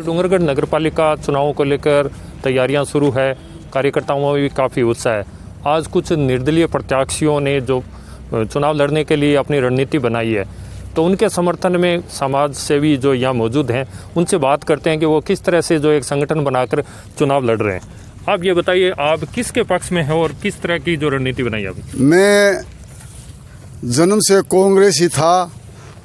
डूंगरगढ़ नगरपालिका चुनावों को लेकर तैयारियां शुरू है, कार्यकर्ताओं में भी काफ़ी उत्साह है। आज कुछ निर्दलीय प्रत्याशियों ने जो चुनाव लड़ने के लिए अपनी रणनीति बनाई है, तो उनके समर्थन में समाज सेवी जो यहाँ मौजूद हैं उनसे बात करते हैं कि वो किस तरह से जो एक संगठन बनाकर चुनाव लड़ रहे हैं। आप ये बताइए, आप किसके पक्ष में हैं और किस तरह की जो रणनीति बनाई आपने? मैं जन्म से कांग्रेस ही था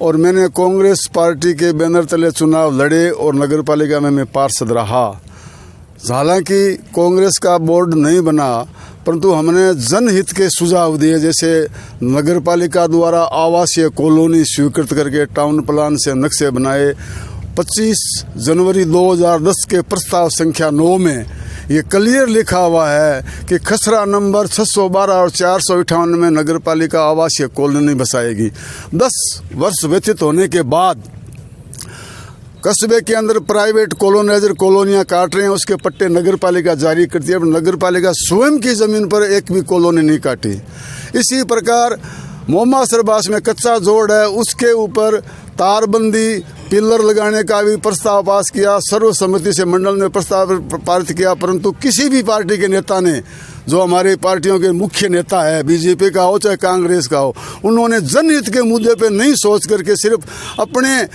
और मैंने कांग्रेस पार्टी के बैनर तले चुनाव लड़े और नगरपालिका में मैं पार्षद रहा। हालांकि कांग्रेस का बोर्ड नहीं बना, परंतु हमने जनहित के सुझाव दिए, जैसे नगरपालिका द्वारा आवासीय कॉलोनी स्वीकृत करके टाउन प्लान से नक्शे बनाए। 25 जनवरी 2010 के प्रस्ताव संख्या 9 में ये क्लियर लिखा हुआ है कि खसरा नंबर 612 और 458 में नगरपालिका आवासीय कॉलोनी बसाएगी। 10 वर्ष व्यतीत होने के बाद कस्बे के अंदर प्राइवेट कॉलोनाइजर कॉलोनियां काट रहे हैं, उसके पट्टे नगरपालिका जारी करती है। नगरपालिका स्वयं की जमीन पर एक भी कॉलोनी नहीं काटी। इसी प्रकार मोमा सरबास में कच्चा जोड़ है, उसके ऊपर तारबंदी पिलर लगाने का भी प्रस्ताव पास किया, सर्वसम्मति से मंडल में प्रस्ताव पारित किया, परंतु किसी भी पार्टी के नेता ने, जो हमारे पार्टियों के मुख्य नेता है, बीजेपी का हो चाहे कांग्रेस का हो, उन्होंने जनहित के मुद्दे पे नहीं सोच करके सिर्फ अपने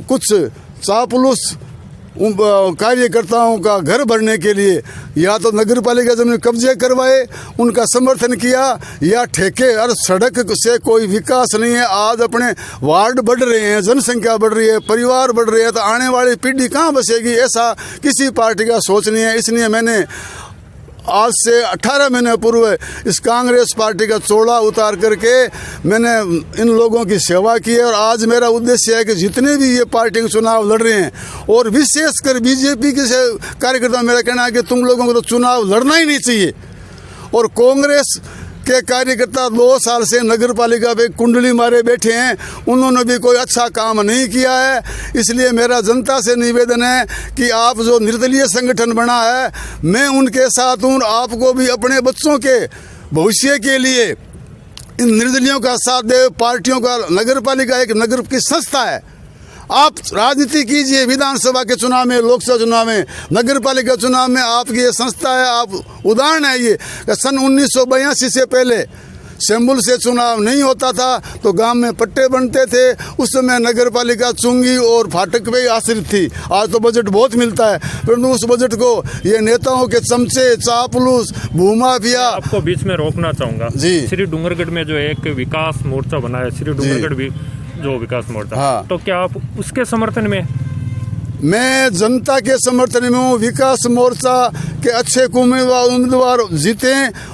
कुछ चापलूस कार्यकर्ताओं का घर भरने के लिए या तो नगरपालिका जमीन कब्जे करवाए, उनका समर्थन किया, या ठेके और सड़क से कोई विकास नहीं है। आज अपने वार्ड बढ़ रहे हैं, जनसंख्या बढ़ रही है, परिवार बढ़ रहे हैं, तो आने वाली पीढ़ी कहाँ बसेगी, ऐसा किसी पार्टी का सोच नहीं है। इसलिए मैंने आज से 18 महीने पूर्व इस कांग्रेस पार्टी का चोला उतार करके मैंने इन लोगों की सेवा की है। और आज मेरा उद्देश्य है कि जितने भी ये पार्टी के चुनाव लड़ रहे हैं, और विशेषकर बीजेपी के कार्यकर्ता, मेरा कहना है कि तुम लोगों को तो चुनाव लड़ना ही नहीं चाहिए। और कांग्रेस के कार्यकर्ता 2 साल से नगरपालिका पे कुंडली मारे बैठे हैं, उन्होंने भी कोई अच्छा काम नहीं किया है। इसलिए मेरा जनता से निवेदन है कि आप जो निर्दलीय संगठन बना है, मैं उनके साथ हूँ। आपको भी अपने बच्चों के भविष्य के लिए इन निर्दलियों का साथ दे। पार्टियों का, नगरपालिका एक नगर की संस्था है। आप राजनीति कीजिए, विधानसभा के चुनाव में, लोकसभा चुनाव में, नगरपालिका चुनाव में आपकी ये संस्था है। आप उदाहरण है ये, सन 1982 से पहले शंबुल से चुनाव नहीं होता था तो गांव में पट्टे बनते थे। उस समय नगरपालिका चुंगी और फाटक पे आश्रित थी। आज तो बजट बहुत मिलता है, परंतु उस बजट को ये नेताओं के चमचे, चापलूस, भूमाफिया। आपको बीच में रोकना चाहूँगा जी। श्री डूंगरगढ़ में जो एक विकास मोर्चा बना है, श्री डूंगरगढ़ भी जो विकास मोर्चा, हाँ, तो क्या आप उसके समर्थन में? मैं जनता के समर्थन में हूँ। विकास मोर्चा के अच्छे उम्मीदवार जीते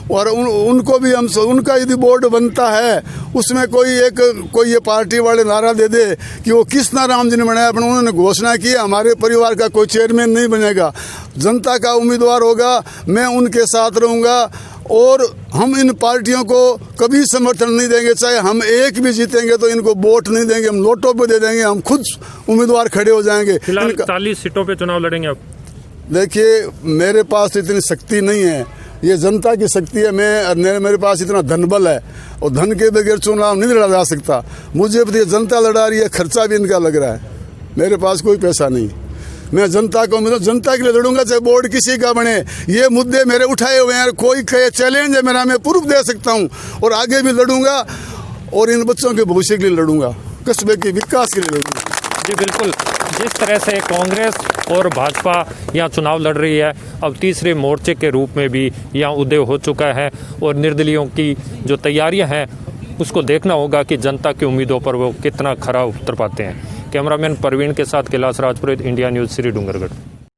और उनको भी हम, उनका यदि बोर्ड बनता है, उसमें कोई ये पार्टी वाले नारा दे दे कि वो कृष्णा राम जी ने बनाया, अपने उन्होंने घोषणा की हमारे परिवार का कोई चेयरमैन नहीं बनेगा, जनता का उम्मीदवार होगा, मैं उनके साथ रहूँगा। और हम इन पार्टियों को कभी समर्थन नहीं देंगे, चाहे हम एक भी जीतेंगे तो इनको वोट नहीं देंगे, हम नोटों पे दे देंगे, हम खुद उम्मीदवार खड़े हो जाएंगे। फिलहाल 40 सीटों पे चुनाव लड़ेंगे आप? देखिए, मेरे पास इतनी शक्ति नहीं है, ये जनता की शक्ति है। मेरे पास इतना धनबल है और धन के बगैर चुनाव नहीं लड़ा जा सकता। मुझे भी जनता लड़ा रही है, खर्चा भी इनका लग रहा है, मेरे पास कोई पैसा नहीं। मैं जनता को, मतलब जनता के लिए लड़ूंगा, चाहे बोर्ड किसी का बने। ये मुद्दे मेरे उठाए हुए हैं, कोई चैलेंज है मेरा, मैं प्रूफ दे सकता हूँ और आगे भी लड़ूंगा और इन बच्चों के भविष्य के लिए लड़ूंगा, कस्बे के विकास के लिए लड़ूंगा। जी बिल्कुल, जिस तरह से कांग्रेस और भाजपा यहाँ चुनाव लड़ रही है, अब तीसरे मोर्चे के रूप में भी यहाँ उदय हो चुका है और निर्दलियों की जो तैयारियाँ हैं उसको देखना होगा कि जनता की उम्मीदों पर वो कितना खरा उतर पाते हैं। कैमरामैन परवीन के साथ कैलाश राजपुरोहित, इंडिया न्यूज़, श्री डूंगरगढ़।